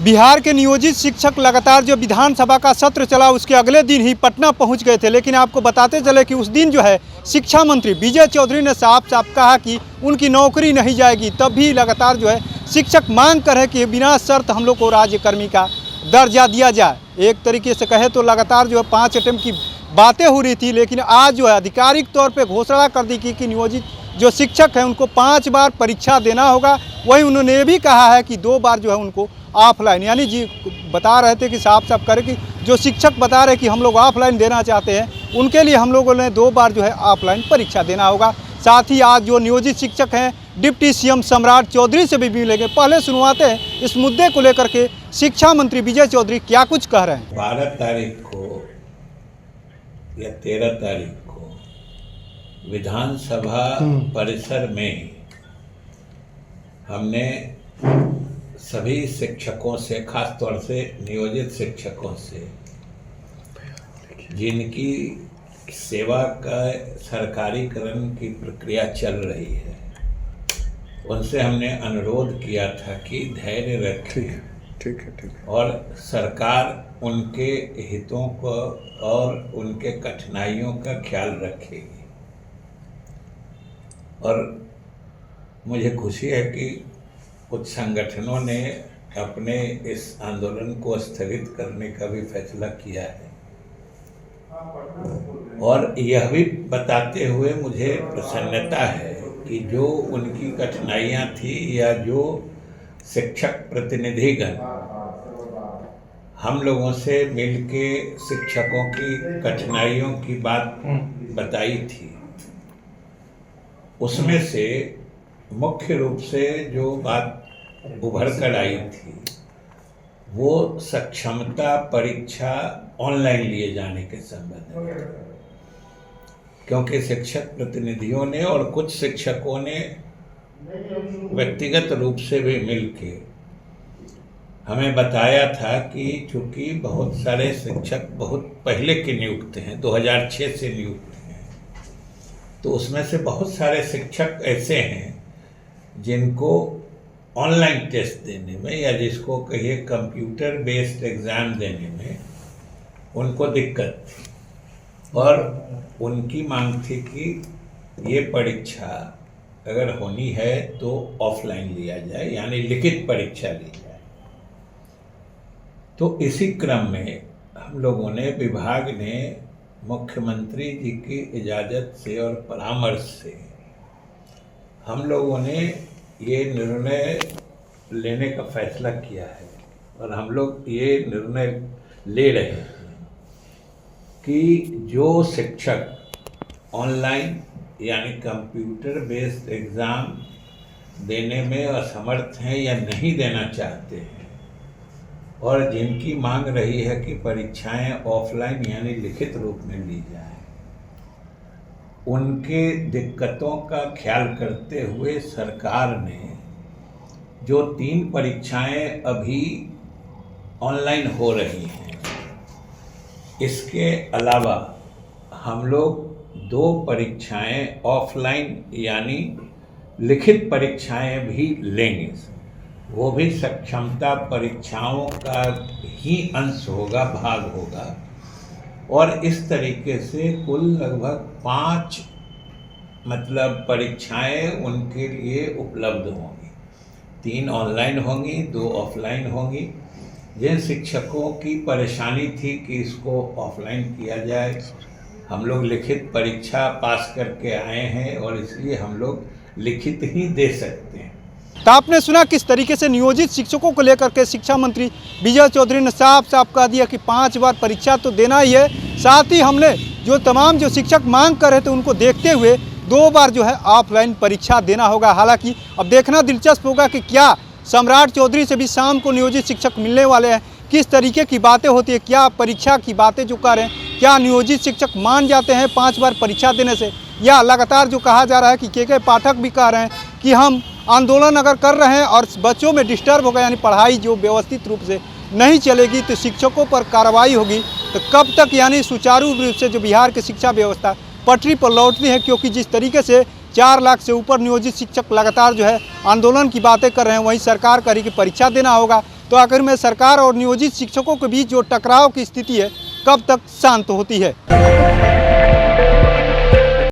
बिहार के नियोजित शिक्षक लगातार जो विधानसभा का सत्र चला उसके अगले दिन ही पटना पहुंच गए थे, लेकिन आपको बताते चले कि उस दिन जो है शिक्षा मंत्री विजय चौधरी ने साफ साफ कहा कि उनकी नौकरी नहीं जाएगी। तब भी लगातार जो है शिक्षक मांग कर है कि बिना शर्त हम लोग को राज्यकर्मी का दर्जा दिया जाए। एक तरीके से कहे तो लगातार जो है 5 अटेम्प्ट की बातें हो रही थी, लेकिन आज जो है आधिकारिक तौर पर घोषणा कर दी कि नियोजित जो शिक्षक हैं उनको 5 बार परीक्षा देना होगा। वहीं उन्होंने ये भी कहा है कि 2 बार जो है उनको ऑफलाइन, यानी जी बता रहे थे कि साफ साफ करें कि जो शिक्षक बता रहे कि हम लोग ऑफलाइन देना चाहते हैं उनके लिए हम लोगों ने 2 बार जो है ऑफलाइन परीक्षा देना होगा। साथ ही आज जो नियोजित शिक्षक हैं डिप्टी सीएम सम्राट चौधरी से भी मिलेंगे। पहले सुनवाते हैं इस मुद्दे को लेकर के शिक्षा मंत्री विजय चौधरी क्या कुछ कह रहे हैं। 12 तारीख को या 13 तारीख को विधानसभा परिसर में हमने सभी शिक्षकों से, खास तौर से नियोजित शिक्षकों से, जिनकी सेवा का सरकारीकरण की प्रक्रिया चल रही है, उनसे हमने अनुरोध किया था कि धैर्य रखें। ठीक है। और सरकार उनके हितों को और उनके कठिनाइयों का ख्याल रखेगी। और मुझे खुशी है कि कुछ संगठनों ने अपने इस आंदोलन को स्थगित करने का भी फैसला किया है। और यह भी बताते हुए मुझे प्रसन्नता है कि जो उनकी कठिनाइयाँ थी या जो शिक्षक प्रतिनिधिगण हम लोगों से मिलके शिक्षकों की कठिनाइयों की बात बताई थी, उसमें से मुख्य रूप से जो बात उभर कर आई थी वो सक्षमता परीक्षा ऑनलाइन लिए जाने के संबंध में। क्योंकि शिक्षक प्रतिनिधियों ने और कुछ शिक्षकों ने व्यक्तिगत रूप से भी मिलके हमें बताया था कि चूंकि बहुत सारे शिक्षक बहुत पहले के नियुक्त हैं, 2006 से नियुक्त हैं, तो उसमें से बहुत सारे शिक्षक ऐसे हैं जिनको ऑनलाइन टेस्ट देने में या जिसको कहिए कंप्यूटर बेस्ड एग्ज़ाम देने में उनको दिक्कत थी। और उनकी मांग थी कि ये परीक्षा अगर होनी है तो ऑफलाइन लिया जाए, यानी लिखित परीक्षा ली जाए। तो इसी क्रम में हम लोगों ने, विभाग ने मुख्यमंत्री जी की इजाज़त से और परामर्श से हम लोगों ने ये निर्णय लेने का फैसला किया है। और हम लोग ये निर्णय ले रहे हैं कि जो शिक्षक ऑनलाइन यानी कंप्यूटर बेस्ड एग्ज़ाम देने में असमर्थ हैं या नहीं देना चाहते हैं और जिनकी मांग रही है कि परीक्षाएं ऑफलाइन यानी लिखित रूप में ली जाए, उनके दिक्कतों का ख्याल करते हुए सरकार ने जो 3 परीक्षाएं अभी ऑनलाइन हो रही हैं, इसके अलावा हम लोग 2 परीक्षाएं ऑफलाइन यानी लिखित परीक्षाएं भी लेंगे। वो भी सक्षमता परीक्षाओं का ही अंश होगा, भाग होगा। और इस तरीके से कुल लगभग 5 परीक्षाएं उनके लिए उपलब्ध होंगी। 3 ऑनलाइन होंगी, 2 ऑफलाइन होंगी। जिन शिक्षकों की परेशानी थी कि इसको ऑफलाइन किया जाए, हम लोग लिखित परीक्षा पास करके आए हैं और इसलिए हम लोग लिखित ही दे सकते हैं। तो आपने सुना किस तरीके से नियोजित शिक्षकों को लेकर के शिक्षा मंत्री विजय चौधरी ने साफ साफ कह दिया कि 5 बार परीक्षा तो देना ही है। साथ ही हमने जो तमाम जो शिक्षक मांग कर रहे थे उनको देखते हुए 2 बार जो है ऑफलाइन परीक्षा देना होगा। हालांकि अब देखना दिलचस्प होगा कि क्या सम्राट चौधरी से भी शाम को नियोजित शिक्षक मिलने वाले हैं, किस तरीके की बातें होती है, क्या परीक्षा की बातें जो कर रहे हैं, क्या नियोजित शिक्षक मान जाते हैं 5 बार परीक्षा देने से, या लगातार जो कहा जा रहा है कि के पाठक भी कह रहे हैं कि हम आंदोलन अगर कर रहे हैं और बच्चों में डिस्टर्ब होगा यानी पढ़ाई जो व्यवस्थित रूप से नहीं चलेगी तो शिक्षकों पर कार्रवाई होगी। तो कब तक यानी सुचारू रूप से जो बिहार की शिक्षा व्यवस्था पटरी पर लौटती है, क्योंकि जिस तरीके से 4 लाख से ऊपर नियोजित शिक्षक लगातार जो है आंदोलन की बातें कर रहे हैं। वहीं सरकार कह रही कि परीक्षा देना होगा। तो आखिर में सरकार और नियोजित शिक्षकों के बीच जो टकराव की स्थिति है कब तक शांत होती है।